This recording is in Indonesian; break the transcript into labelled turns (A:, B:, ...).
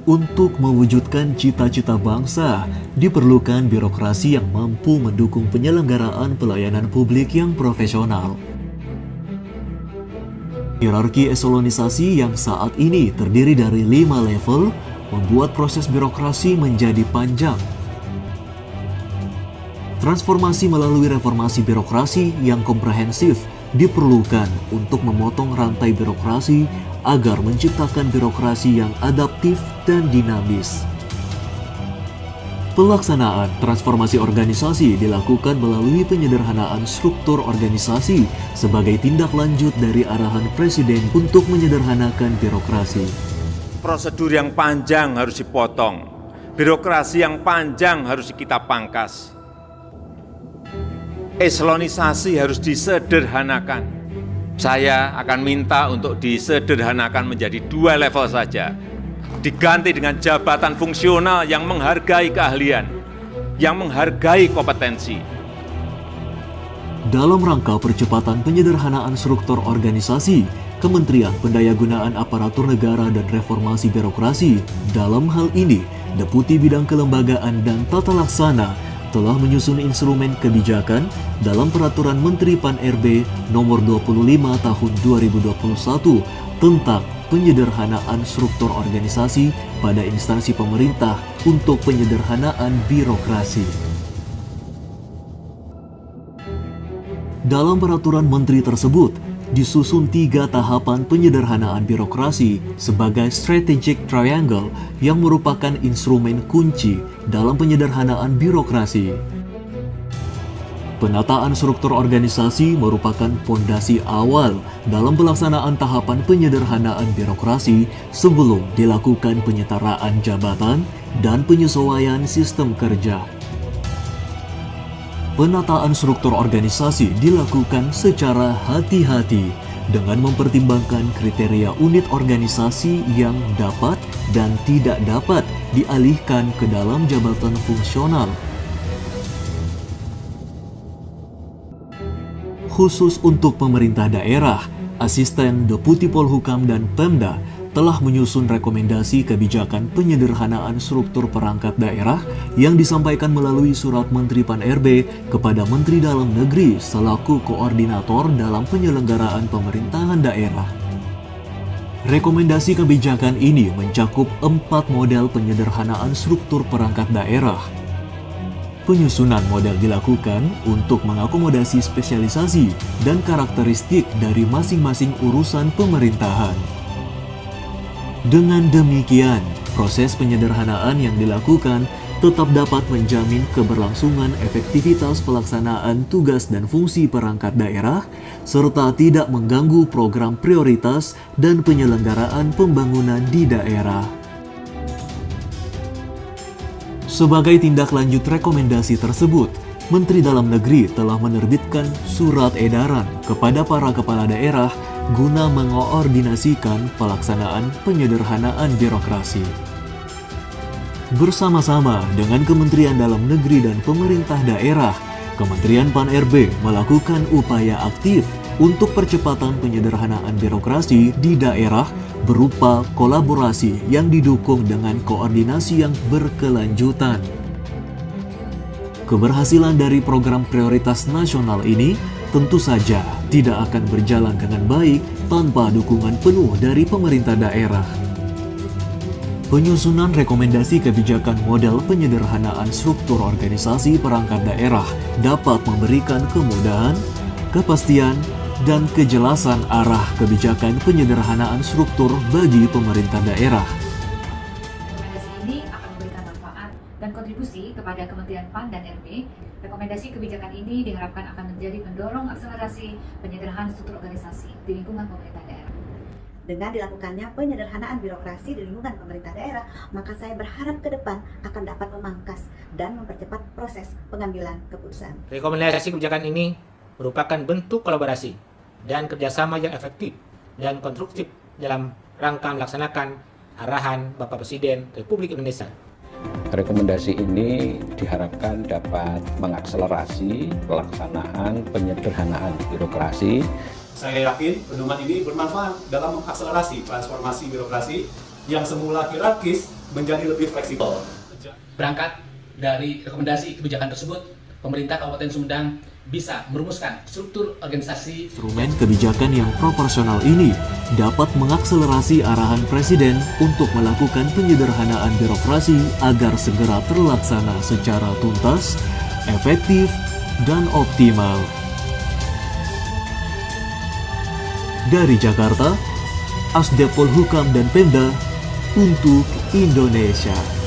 A: Untuk mewujudkan cita-cita bangsa, diperlukan birokrasi yang mampu mendukung penyelenggaraan pelayanan publik yang profesional. Hierarki eselonisasi yang saat ini terdiri dari 5 level membuat proses birokrasi menjadi panjang. Transformasi melalui reformasi birokrasi yang komprehensif diperlukan untuk memotong rantai birokrasi agar menciptakan birokrasi yang adaptif dan dinamis. Pelaksanaan transformasi organisasi dilakukan melalui penyederhanaan struktur organisasi sebagai tindak lanjut dari arahan Presiden untuk menyederhanakan birokrasi.
B: Prosedur yang panjang harus dipotong, birokrasi yang panjang harus kita pangkas. Eselonisasi harus disederhanakan. Saya akan minta untuk disederhanakan menjadi 2 level saja. Diganti dengan jabatan fungsional yang menghargai keahlian, yang menghargai kompetensi.
A: Dalam rangka percepatan penyederhanaan struktur organisasi, Kementerian Pendayagunaan Aparatur Negara dan Reformasi Birokrasi, dalam hal ini Deputi Bidang Kelembagaan dan Tata Laksana, telah menyusun instrumen kebijakan dalam Peraturan Menteri Pan-RB Nomor 25 Tahun 2021 tentang penyederhanaan struktur organisasi pada instansi pemerintah untuk penyederhanaan birokrasi. Dalam peraturan menteri tersebut, disusun 3 tahapan penyederhanaan birokrasi sebagai strategic triangle yang merupakan instrumen kunci dalam penyederhanaan birokrasi. Penataan struktur organisasi merupakan fondasi awal dalam pelaksanaan tahapan penyederhanaan birokrasi sebelum dilakukan penyetaraan jabatan dan penyesuaian sistem kerja. Penataan struktur organisasi dilakukan secara hati-hati dengan mempertimbangkan kriteria unit organisasi yang dapat dan tidak dapat dialihkan ke dalam jabatan fungsional. Khusus untuk pemerintah daerah, Asisten Deputi Polhukam dan Pemda telah menyusun rekomendasi kebijakan penyederhanaan struktur perangkat daerah yang disampaikan melalui surat Menteri Pan-RB kepada Menteri Dalam Negeri selaku koordinator dalam penyelenggaraan pemerintahan daerah. Rekomendasi kebijakan ini mencakup 4 model penyederhanaan struktur perangkat daerah. Penyusunan model dilakukan untuk mengakomodasi spesialisasi dan karakteristik dari masing-masing urusan pemerintahan. Dengan demikian, proses penyederhanaan yang dilakukan tetap dapat menjamin keberlangsungan efektivitas pelaksanaan tugas dan fungsi perangkat daerah, serta tidak mengganggu program prioritas dan penyelenggaraan pembangunan di daerah. Sebagai tindak lanjut rekomendasi tersebut, Menteri Dalam Negeri telah menerbitkan surat edaran kepada para kepala daerah guna mengoordinasikan pelaksanaan penyederhanaan birokrasi. Bersama-sama dengan Kementerian Dalam Negeri dan pemerintah daerah, Kementerian Pan-RB melakukan upaya aktif untuk percepatan penyederhanaan birokrasi di daerah berupa kolaborasi yang didukung dengan koordinasi yang berkelanjutan. Keberhasilan dari program prioritas nasional ini tentu saja tidak akan berjalan dengan baik tanpa dukungan penuh dari pemerintah daerah. Penyusunan rekomendasi kebijakan model penyederhanaan struktur organisasi perangkat daerah dapat memberikan kemudahan, kepastian, dan kejelasan arah kebijakan penyederhanaan struktur bagi pemerintah daerah.
C: Rekomendasi ini akan memberikan manfaat dan kontribusi kepada Kementerian PAN dan RB. Rekomendasi kebijakan ini diharapkan akan menjadi pendorong akselerasi penyederhanaan struktur organisasi di lingkungan pemerintah daerah.
D: Dengan dilakukannya penyederhanaan birokrasi di lingkungan pemerintah daerah, maka saya berharap ke depan akan dapat memangkas dan mempercepat proses pengambilan keputusan.
E: Rekomendasi kebijakan ini merupakan bentuk kolaborasi dan kerjasama yang efektif dan konstruktif dalam rangka melaksanakan arahan Bapak Presiden Republik Indonesia.
F: Rekomendasi ini diharapkan dapat mengakselerasi pelaksanaan penyederhanaan birokrasi.
G: Saya yakin pedoman ini bermanfaat dalam mengakselerasi transformasi birokrasi yang semula hierarkis menjadi lebih fleksibel.
H: Berangkat dari rekomendasi kebijakan tersebut, pemerintah Kabupaten Sumedang bisa merumuskan struktur organisasi.
A: Instrumen kebijakan yang proporsional ini dapat mengakselerasi arahan Presiden untuk melakukan penyederhanaan birokrasi agar segera terlaksana secara tuntas, efektif, dan optimal. Dari Jakarta, Asdep Polhukam dan Pemda untuk Indonesia.